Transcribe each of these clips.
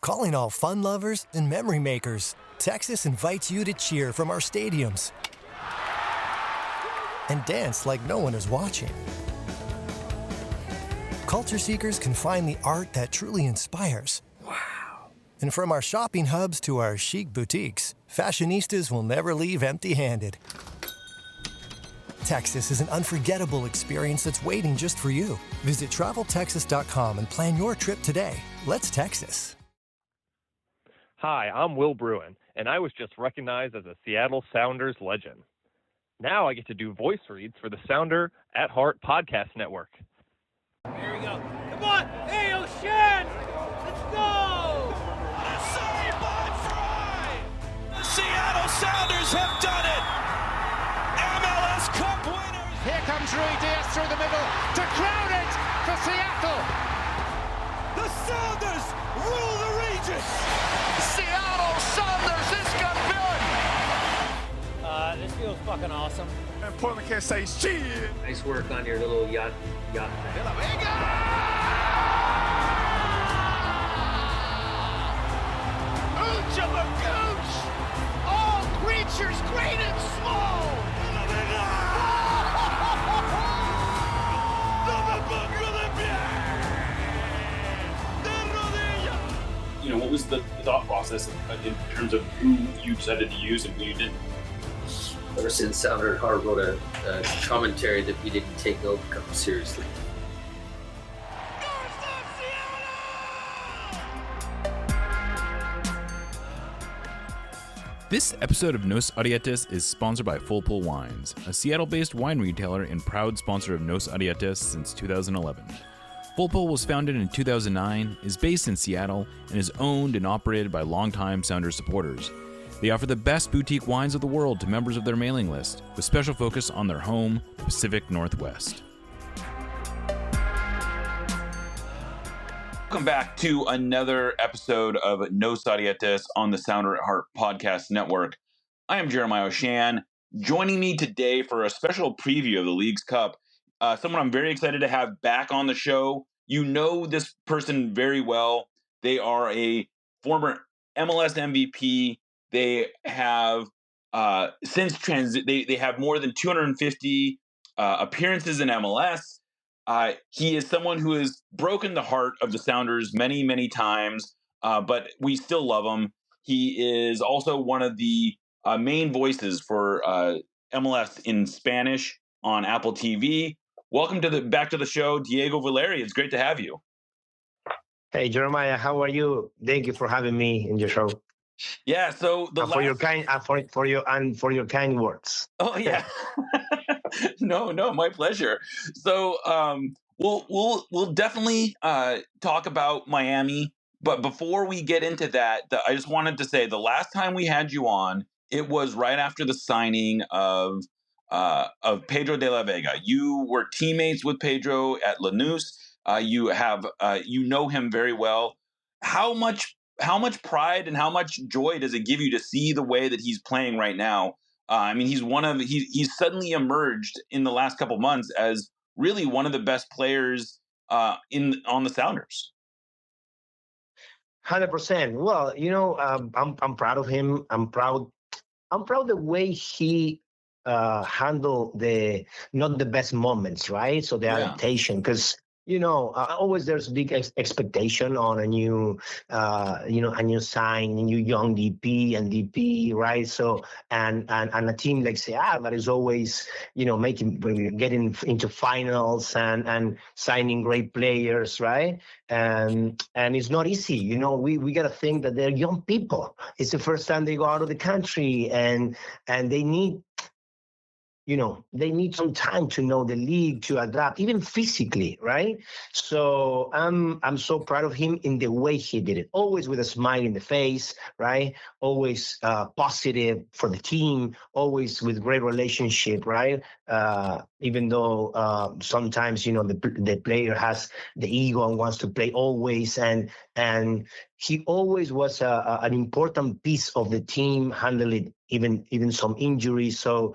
Calling all fun lovers and memory makers, Texas invites you to cheer from our stadiums and dance like no one is watching. Culture seekers can find the art that truly inspires. Wow. And from our shopping hubs to our chic boutiques, fashionistas will never leave empty-handed. Texas is an unforgettable experience that's waiting just for you. Visit TravelTexas.com and plan your trip today. Let's Texas. Hi, I'm Will Bruin, and I was just recognized as a Seattle Sounders legend. Now I get to do voice reads for the Sounder at Heart podcast network. Here we go. Come on! Hey, O'Shan! Let's go! A save by Fry! The Seattle Sounders have done it! MLS Cup winners! Here comes Rui Diaz through the middle to crown it for Seattle! The Sounders rule the region! Seattle Sounders is campeón! This feels fucking awesome. And Portland can't say shit! Nice work on your little yacht. Vega! Ooch of a gooch! All creatures great and small! You know, what was the thought process in terms of who you decided to use and who you didn't? Ever since Sounder at Heart wrote a commentary that we didn't take Oak Cup seriously. This episode of Nos Arietes is sponsored by Full Pull Wines, a Seattle-based wine retailer and proud sponsor of Nos Arietes since 2011. Full Pull was founded in 2009, is based in Seattle, and is owned and operated by longtime Sounders supporters. They offer the best boutique wines of the world to members of their mailing list, with special focus on their home, the Pacific Northwest. Welcome back to another episode of Nos Arietes on the Sounder at Heart podcast network. I am Jeremiah O'Shan. Joining me today for a special preview of the League's Cup, someone I'm very excited to have back on the show. You know this person very well. They are a former MLS MVP. They have they have more than 250 appearances in MLS. He is someone who has broken the heart of the Sounders many, many times, but we still love him. He is also one of the main voices for MLS in Spanish on Apple TV. Welcome back to the show, Diego Valeri. It's great to have you. Hey, Jeremiah, how are you? Thank you for having me in your show. Yeah, so for your kind words. Oh yeah, no, my pleasure. So we'll definitely talk about Miami, but before we get into that, I just wanted to say the last time we had you on, it was right after the signing of Pedro de la Vega. You were teammates with Pedro at Lanús. You know him very well. How much pride and how much joy does it give you to see the way that he's playing right now? I mean, he's suddenly emerged in the last couple months as really one of the best players on the Sounders. 100%. Well, I'm proud of him. I'm proud the way he handle not the best moments, right? So the adaptation, because always there's big expectation on a new sign, a new young DP, right? So and a team like Seattle that is always getting into finals and signing great players, right? And it's not easy. We got to think that they're young people. It's the first time they go out of the country, and they need. They need some time to know the league, to adapt, even physically, right? So I'm so proud of him in the way he did it. Always with a smile in the face, right? Always positive for the team. Always with great relationship, right? Even though sometimes the player has the ego and wants to play always, and he always was an important piece of the team, handling even some injuries. So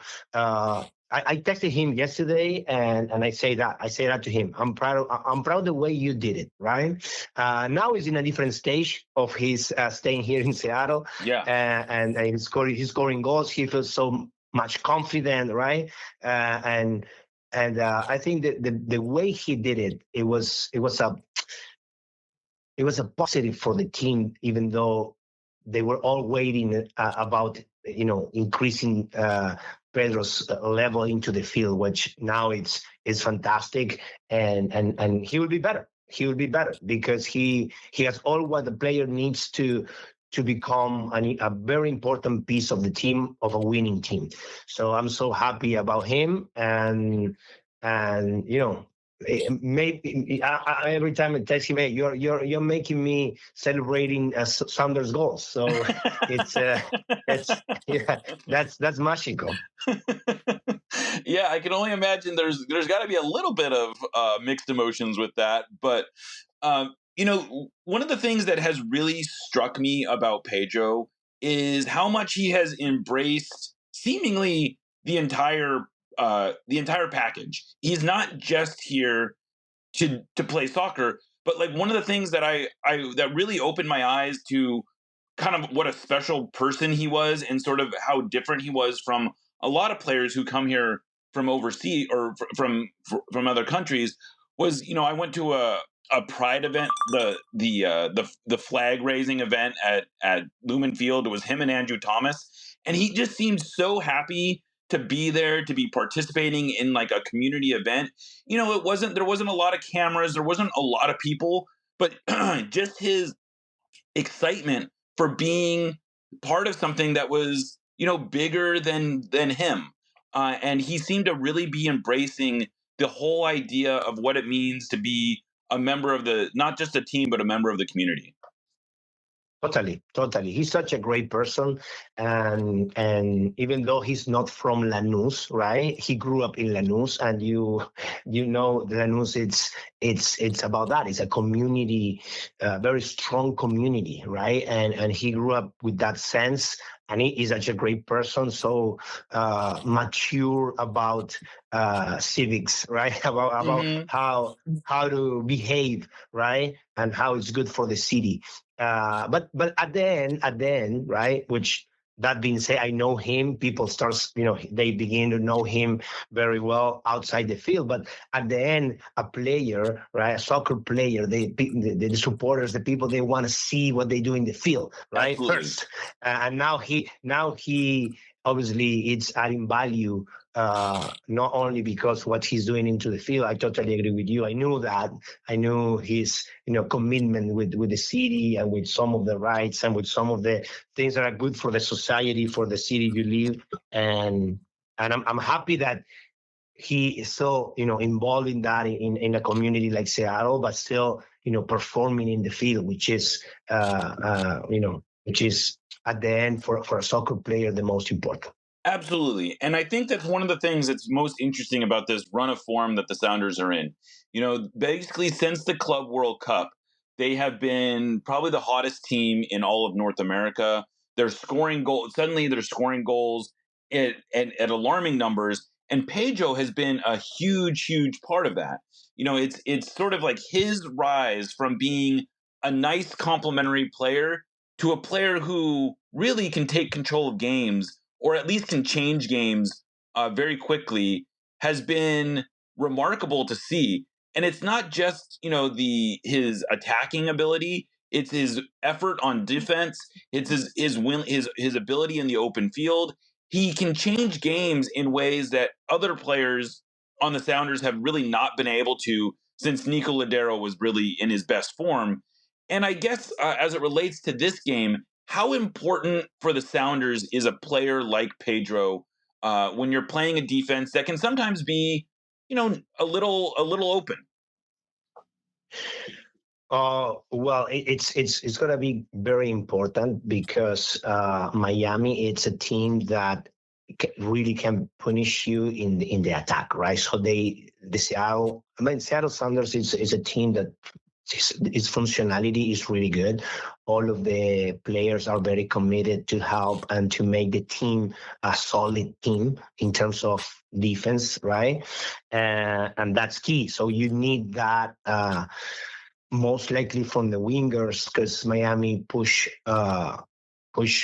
I texted him yesterday, and I say that to him. I'm proud the way you did it, right? Now he's in a different stage of his staying here in Seattle. Yeah. And he's scoring goals. He feels so much confident, right? And I think that the way he did it, it was a positive for the team, even though they were all waiting about increasing Pedro's level into the field, which now it's fantastic, and he will be better. He will be better because he has all what the player needs to become a very important piece of the team, of a winning team. So I'm so happy about him, and maybe every time I text him, hey, you're making me celebrating Saunders goals. So it's yeah, that's magical. Yeah, I can only imagine there's got to be a little bit of mixed emotions with that. But one of the things that has really struck me about Pedro is how much he has embraced seemingly the entire package. He's not just here to play soccer, but like one of the things that I that really opened my eyes to kind of what a special person he was, and sort of how different he was from a lot of players who come here from overseas or from other countries, was, I went to a pride event, the flag raising event at Lumen Field. It was him and Andrew Thomas, and he just seemed so happy to be there, to be participating in like a community event. There wasn't a lot of cameras, there wasn't a lot of people, but just his excitement for being part of something that was, bigger than him. And he seemed to really be embracing the whole idea of what it means to be a member of not just a team, but a member of the community. Totally. He's such a great person, and even though he's not from Lanús, right? He grew up in Lanús, and Lanús, it's about that. It's a community, very strong community, right? And he grew up with that sense, and he is such a great person, so mature about civics, right? About how to behave, right? And how it's good for the city. But at the end, right? Which, that being said, I know him. People they begin to know him very well outside the field. But at the end, a player, right? A soccer player, the supporters, the people, they want to see what they do in the field, right? Absolutely. First, and now he obviously it's adding value. Not only because what he's doing into the field. I totally agree with you. I knew that. I knew his, commitment with the city, and with some of the rights, and with some of the things that are good for the society, for the city you live. And I'm happy that he is so, involved in that in a community like Seattle, but still, performing in the field, which is, which is at the end for a soccer player the most important. Absolutely. And I think that's one of the things that's most interesting about this run of form that the Sounders are in. Basically since the Club World Cup, they have been probably the hottest team in all of North America. They're scoring goals. Suddenly they're scoring goals at alarming numbers. And Pedro has been a huge, huge part of that. It's sort of like his rise from being a nice complementary player to a player who really can take control of games, or at least can change games very quickly, has been remarkable to see. And it's not just, his attacking ability, it's his effort on defense, it's his ability in the open field. He can change games in ways that other players on the Sounders have really not been able to since Nico Ladero was really in his best form. And I guess as it relates to this game, how important for the Sounders is a player like Pedro when you're playing a defense that can sometimes be, a little open? Well, it's going to be very important because Miami, it's a team that really can punish you in the attack, right? So Seattle Sounders is a team that its functionality is really good. All of the players are very committed to help and to make the team a solid team in terms of defense, right? And that's key. So you need that most likely from the wingers, because Miami push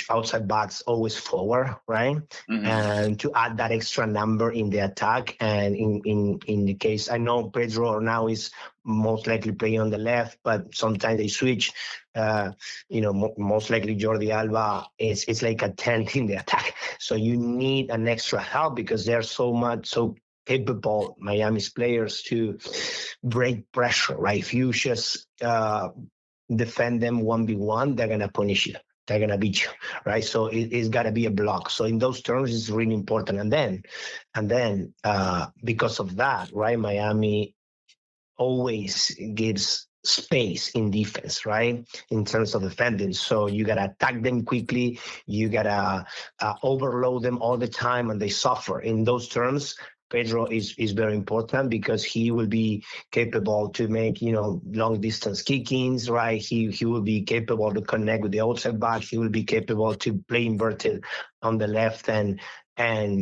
outside backs always forward, right? Mm-hmm. And to add that extra number in the attack. And in the case, I know Pedro now is most likely playing on the left, but sometimes they switch. Most likely Jordi Alba is like a 10 in the attack. So you need an extra help because they're so capable, Miami's players, to break pressure, right? If you just defend them 1v1, they're going to punish you. They're going to beat you, right? So it's got to be a block. So in those terms, it's really important. And then because of that, right, Miami always gives space in defense, right, in terms of defending. So you got to attack them quickly. You got to overload them all the time, and they suffer. In those terms, Pedro is very important because he will be capable to make, long distance kick-ins, right? He will be capable to connect with the outside back. He will be capable to play inverted on the left and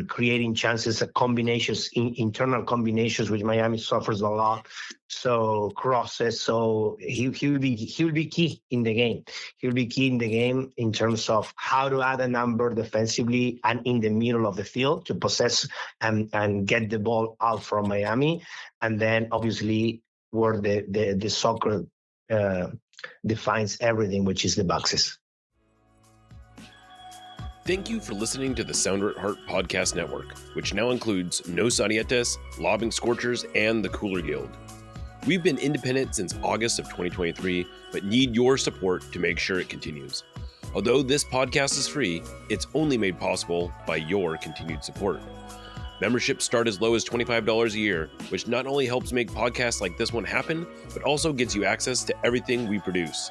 creating chances, combinations, internal combinations, which Miami suffers a lot. So crosses. So he'll be key in the game. He'll be key in the game in terms of how to add a number defensively and in the middle of the field to possess and get the ball out from Miami. And then obviously where the soccer defines everything, which is the boxes. Thank you for listening to the Sounder at Heart Podcast Network, which now includes Nos Arietes, Lobbing Scorchers, and the Cooler Guild. We've been independent since August of 2023, but need your support to make sure it continues. Although this podcast is free, it's only made possible by your continued support. Memberships start as low as $25 a year, which not only helps make podcasts like this one happen, but also gets you access to everything we produce.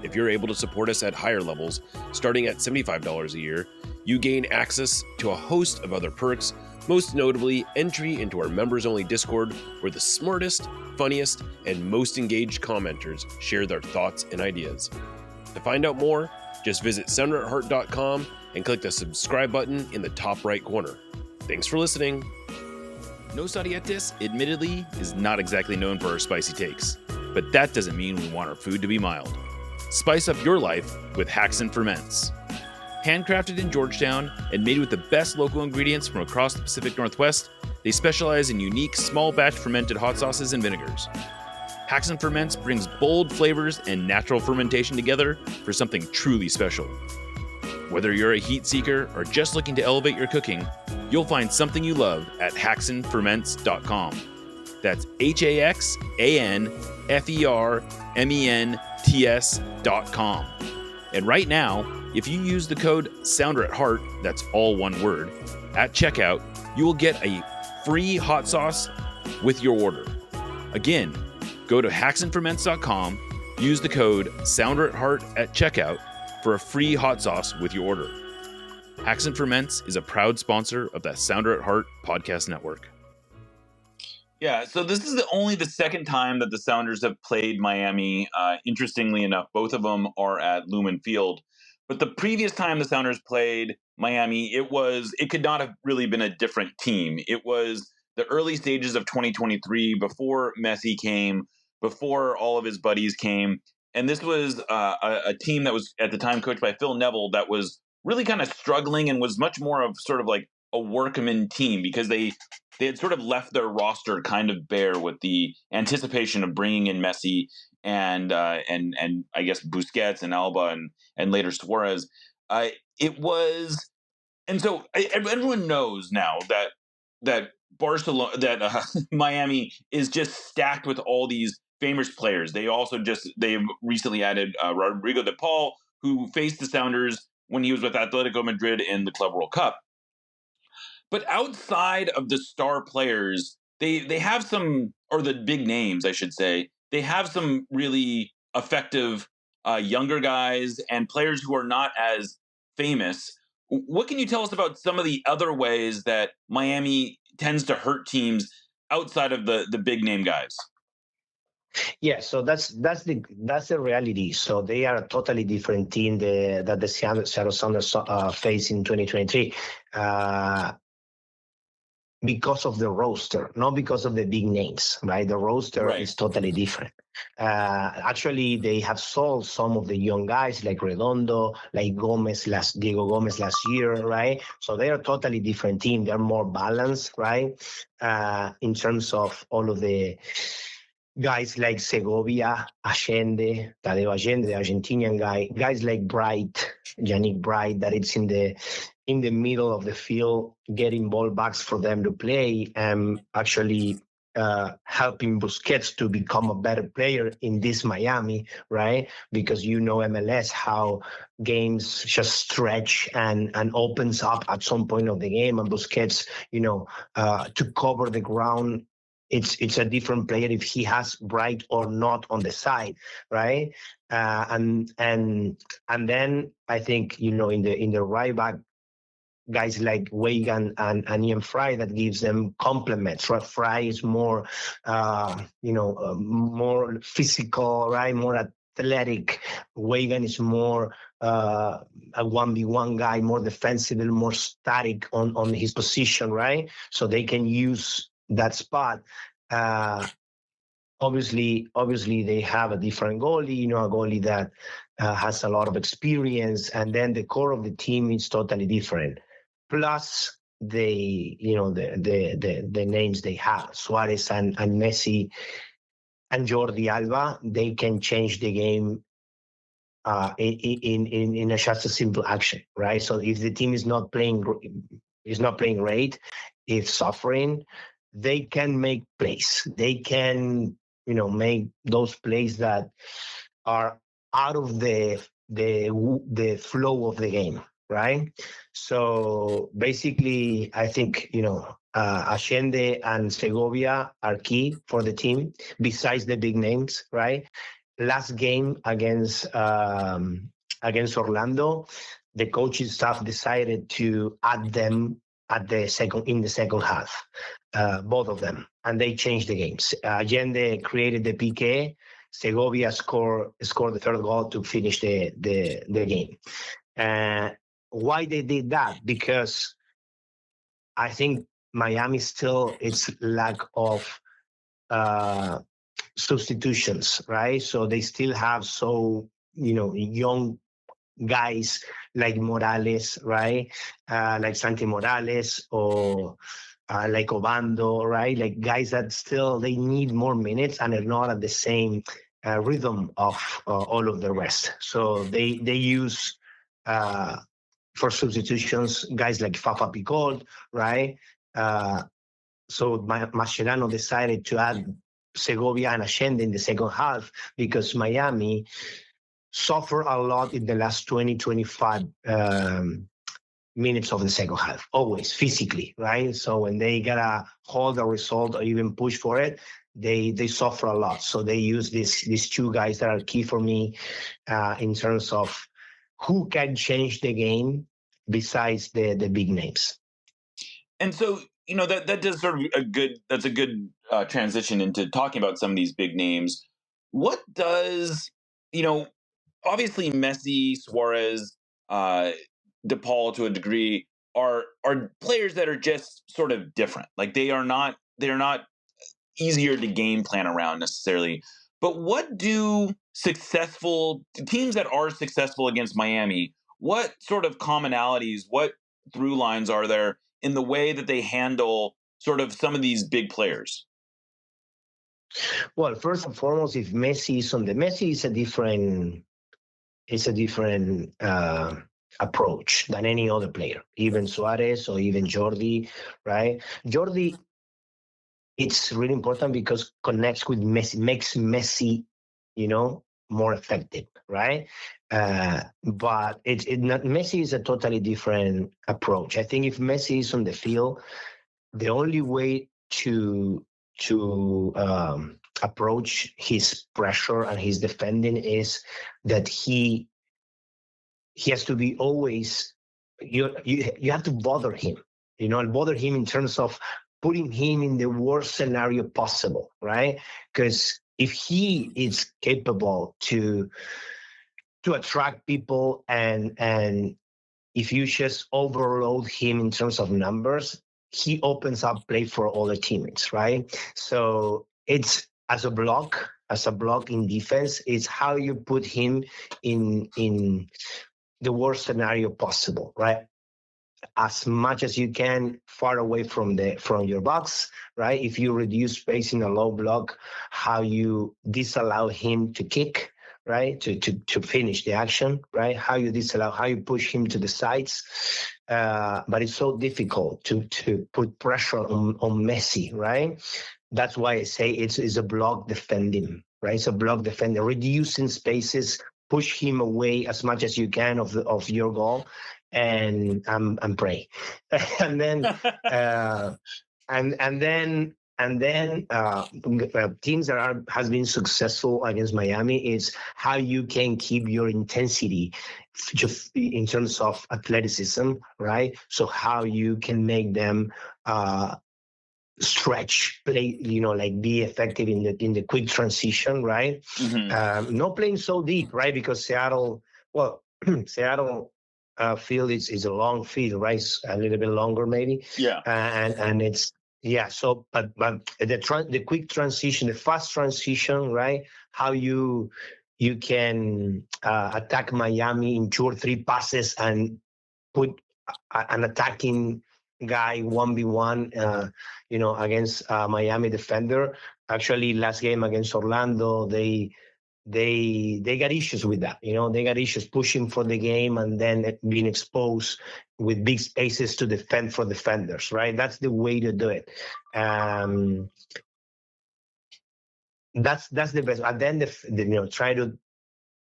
If you're able to support us at higher levels, starting at $75 a year, you gain access to a host of other perks, most notably entry into our members-only Discord, where the smartest, funniest, and most engaged commenters share their thoughts and ideas. To find out more, just visit sounderatheart.com and click the subscribe button in the top right corner. Thanks for listening. Nos Arietes, admittedly, is not exactly known for our spicy takes, but that doesn't mean we want our food to be mild. Spice up your life with Hacks and Ferments. Handcrafted in Georgetown and made with the best local ingredients from across the Pacific Northwest, they specialize in unique small batch fermented hot sauces and vinegars. Hacks and Ferments brings bold flavors and natural fermentation together for something truly special. Whether you're a heat seeker or just looking to elevate your cooking, you'll find something you love at hacksandferments.com. That's HAXANFERMENTS.com. And right now, if you use the code SOUNDERATHEART, that's all one word, at checkout, you will get a free hot sauce with your order. Again, go to hacksandferments.com, use the code SOUNDERATHEART at checkout for a free hot sauce with your order. Hacks and Ferments is a proud sponsor of the Sounder at Heart podcast network. Yeah, so this is only the second time that the Sounders have played Miami. Interestingly enough, both of them are at Lumen Field. But the previous time the Sounders played Miami, it could not have really been a different team. It was the early stages of 2023, before Messi came, before all of his buddies came. And this was a team that was at the time coached by Phil Neville that was really kind of struggling and was much more of sort of like a workman team, because they had sort of left their roster kind of bare with the anticipation of bringing in Messi and I guess Busquets and Alba and later Suarez. So everyone knows now that Barcelona, that Miami is just stacked with all these famous players. They've recently added Rodrigo de Paul, who faced the Sounders when he was with Atletico Madrid in the Club World Cup. But outside of the star players, they have some, or the big names, I should say, they have some really effective younger guys and players who are not as famous. What can you tell us about some of the other ways that Miami tends to hurt teams outside of the big name guys? Yeah, so that's the reality. So they are a totally different team that the Seattle Sounders face in 2023. Because of the roster, not because of the big names, right? The roster is totally different. Actually, they have sold some of the young guys like Redondo, like Diego Gomez last year, right? So they are a totally different team. They're more balanced, right? In terms of all of the guys like Segovia, Tadeo Allende, the Argentinian guy, guys like Yannick Bright, that it's in the middle of the field, getting ball backs for them to play, and actually helping Busquets to become a better player in this Miami, right? Because MLS, how games just stretch and opens up at some point of the game, and Busquets, to cover the ground. It's a different player if he has Bright or not on the side, right? And then I think in the right back, guys like Vega and Ian Fry, that gives them complements. Right? Fry is more, more physical, right? More athletic. Vega is more a 1v1 guy, more defensive, more static on his position, right? So they can use that spot. Obviously, they have a different goalie, a goalie that has a lot of experience, and then the core of the team is totally different. Plus, the names they have, Suarez and Messi and Jordi Alba, they can change the game in just a simple action, right? So if the team is not playing great, if suffering, they can make plays. They can, make those plays that are out of the flow of the game, right? So basically, I think Allende and Segovia are key for the team. Besides the big names, right? Last game against Orlando, the coaching staff decided to add them in the second half, both of them, and they changed the games. Allende created the PK. Segovia scored the third goal to finish the game. Why they did that? Because I think Miami still its lack of substitutions, right? So they still have young guys like Morales, right? Like Santi Morales or like Obando, right? Like guys that still they need more minutes and are not at the same rhythm of all of the rest. So they use for substitutions guys like Fafa Picol, right? So Mascherano decided to add Segovia and Allende in the second half because Miami suffer a lot in the last 20-25 minutes of the second half, always physically, right? So when they gotta hold a result or even push for it, they suffer a lot. So they use these two guys that are key for me in terms of who can change the game besides the big names. And so that does sort of a good transition into talking about some of these big names. What does obviously Messi, Suarez, DePaul to a degree are players that are just sort of different. Like they're not easier to game plan around necessarily. But what do successful teams that are successful against Miami, what sort of commonalities, what through lines are there in the way that they handle sort of some of these big players? Well, first and foremost, if Messi is a different approach than any other player, even Suarez or even Jordi, right? Jordi, it's really important because connects with Messi, makes Messi, more effective, right? But Messi is a totally different approach. I think if Messi is on the field, the only way to approach his pressure and his defending is that he has to be always you have to bother him, and bother him in terms of putting him in the worst scenario possible, right? Because if he is capable to attract people, and if you just overload him in terms of numbers, he opens up play for all the teammates, right? So it's as a block in defense, it's how you put him in the worst scenario possible, right? As much as you can, far away from your box, right? If you reduce space in a low block, how you disallow him to kick, right? To finish the action, right? How you push him to the sides. But it's so difficult to put pressure on Messi, right? That's why I say it's a block defending, right? It's a block defender, reducing spaces, push him away as much as you can of your goal, and pray. And then teams that has been successful against Miami is how you can keep your intensity just in terms of athleticism, right? So how you can make them stretch, play, like be effective in the quick transition, right? Mm-hmm. Not playing so deep, right? Because Seattle field is a long field, right? It's a little bit longer, maybe. Yeah. And it's So, but the quick transition, the fast transition, right? How you can attack Miami in 2 or 3 passes and put an attacking guy 1v1, against Miami defender. Actually, last game against Orlando, they got issues with that. They got issues pushing for the game and then being exposed with big spaces to defend for defenders, right? That's the way to do it. That's the best. And then try to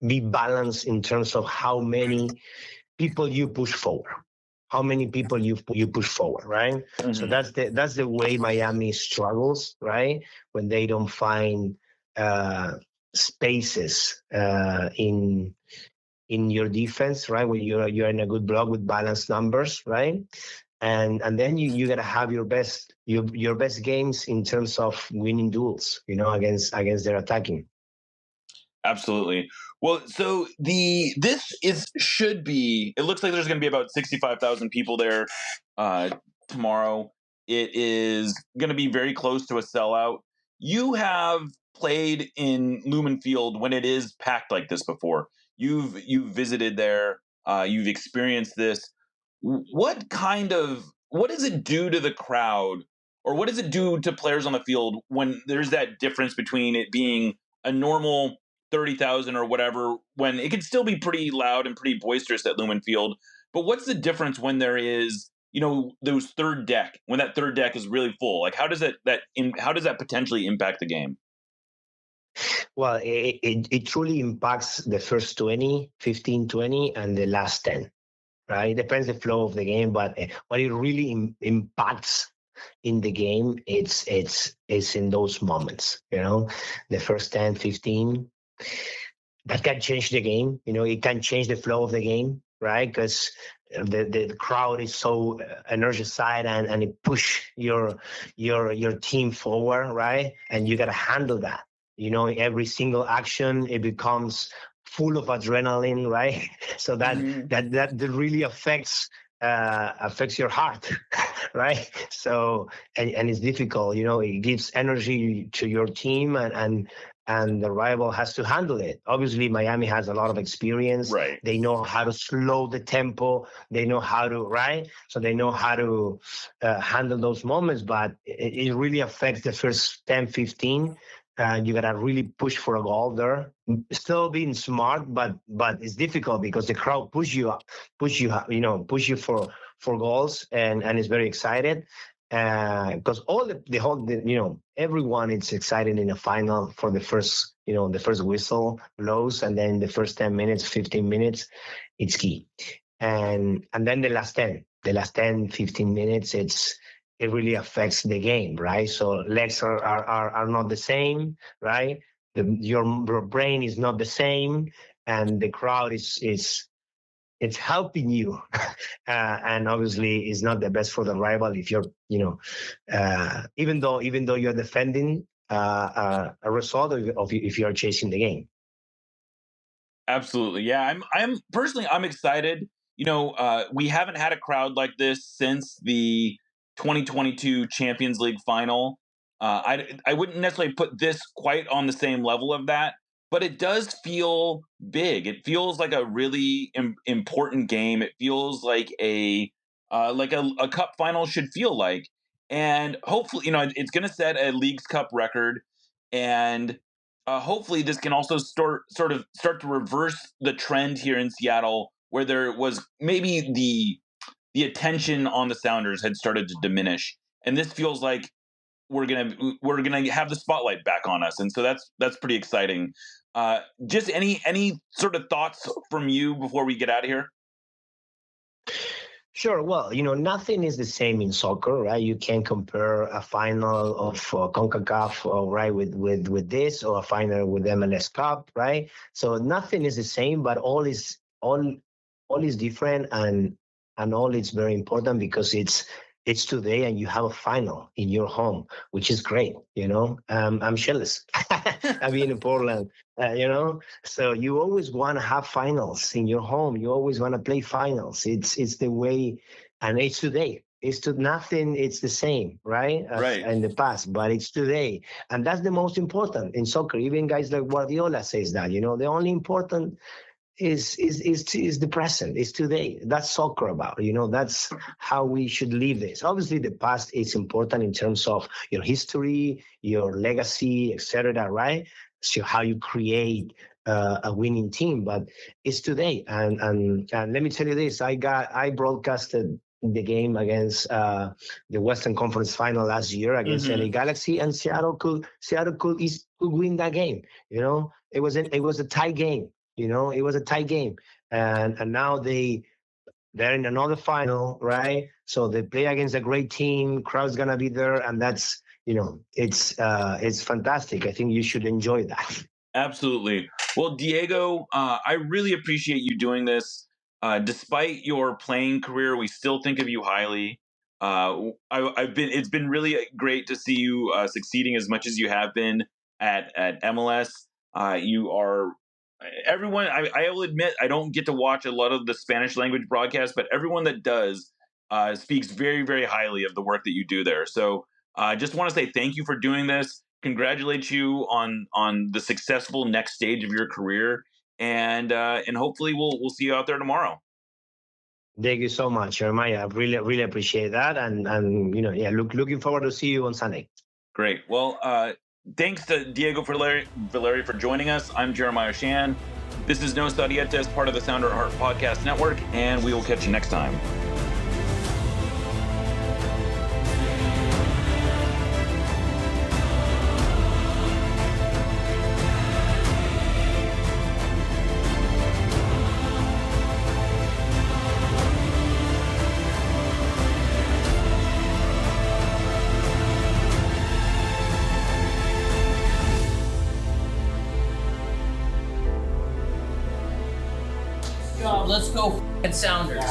be balanced in terms of how many people you push forward. How many people you push forward, right? Mm-hmm. So that's the way Miami struggles, right? When they don't find spaces in your defense, right? When you're in a good block with balanced numbers, right? And then you gotta have your best games in terms of winning duels, against their attacking. Absolutely. Well, so should be. It looks like there's going to be about 65,000 people there tomorrow. It is going to be very close to a sellout. You have played in Lumen Field when it is packed like this before. You've visited there. You've experienced this. What does it do to the crowd, or what does it do to players on the field when there's that difference between it being a normal 30,000 or whatever, when it can still be pretty loud and pretty boisterous at Lumen Field? But what's the difference when there is, those third deck, when that third deck is really full? Like, how does that potentially impact the game? Well, it truly impacts the first 20, 15, 20, and the last 10, right? It depends the flow of the game, but what it really impacts in the game, it's in those moments, the first 10, 15, that can change the game. It can change the flow of the game, right? Because the crowd is so energized and it push your team forward, right? And you got to handle that. Every single action, it becomes full of adrenaline, right? So that really affects your heart, right? So and it's difficult. It gives energy to your team, and the rival has to handle it. Obviously, Miami has a lot of experience. Right. They know how to slow the tempo. They know how to, right? So they know how to handle those moments, but it really affects the first 10, 15. You got to really push for a goal there. Still being smart, but it's difficult because the crowd push you for goals, and is very excited. Because everyone is excited in the final for the first whistle blows, and then the first 10 minutes, 15 minutes, it's key. And then the last 10, 15 minutes, it really affects the game, right? So legs are not the same, right? Your brain is not the same, and the crowd is helping you, and obviously it's not the best for the rival if you're, even though you're defending, a result of if you are chasing the game. Absolutely. Yeah. I'm personally, I'm excited. We haven't had a crowd like this since the 2022 Champions League final. I wouldn't necessarily put this quite on the same level of that, but it does feel big. It feels like a really important game. It feels like a cup final should feel like. And hopefully, it's going to set a Leagues Cup record, and hopefully this can also start to reverse the trend here in Seattle, where there was maybe the attention on the Sounders had started to diminish, and this feels like we're gonna have the spotlight back on us, and so that's pretty exciting. Just any sort of thoughts from you before we get out of here? Sure. Well, nothing is the same in soccer, right? You can't compare a final of CONCACAF, right, with this, or a final with MLS Cup, right? So nothing is the same, but all is different, and all is very important because it's today, and you have a final in your home, which is great. I'm jealous. I mean, in Portland, so you always want to have finals in your home. You always want to play finals. It's the way, and it's today. Nothing. It's the same, right? As in the past, but it's today, and that's the most important in soccer. Even guys like Guardiola says that. The only important is the present, is today. That's soccer about, that's how we should live this. Obviously the past is important in terms of your history, your legacy, etc., right? So how you create a winning team, but it's today. And let me tell you this, I broadcasted the game against the Western Conference final last year against LA Galaxy, and Seattle could win that game. It was a tie game. It was a tight game, and now they're in another final, right? So they play against a great team. Crowd's gonna be there, and that's it's fantastic. I think you should enjoy that. Absolutely. Well, Diego, I really appreciate you doing this. Despite your playing career, we still think of you highly. It's been really great to see you succeeding as much as you have been at MLS. You are. Everyone, I will admit, I don't get to watch a lot of the Spanish language broadcasts, but everyone that does speaks very, very highly of the work that you do there. So I just want to say thank you for doing this. Congratulate you on the successful next stage of your career, and hopefully we'll see you out there tomorrow. Thank you so much, Jeremiah. I really, really appreciate that, and looking forward to see you on Sunday. Great. Well, thanks to Diego Valeri for joining us. I'm Jeremiah Shan. This is No Sadietas, part of the Sounder Heart Podcast Network, and we will catch you next time. Let's go, Sounders.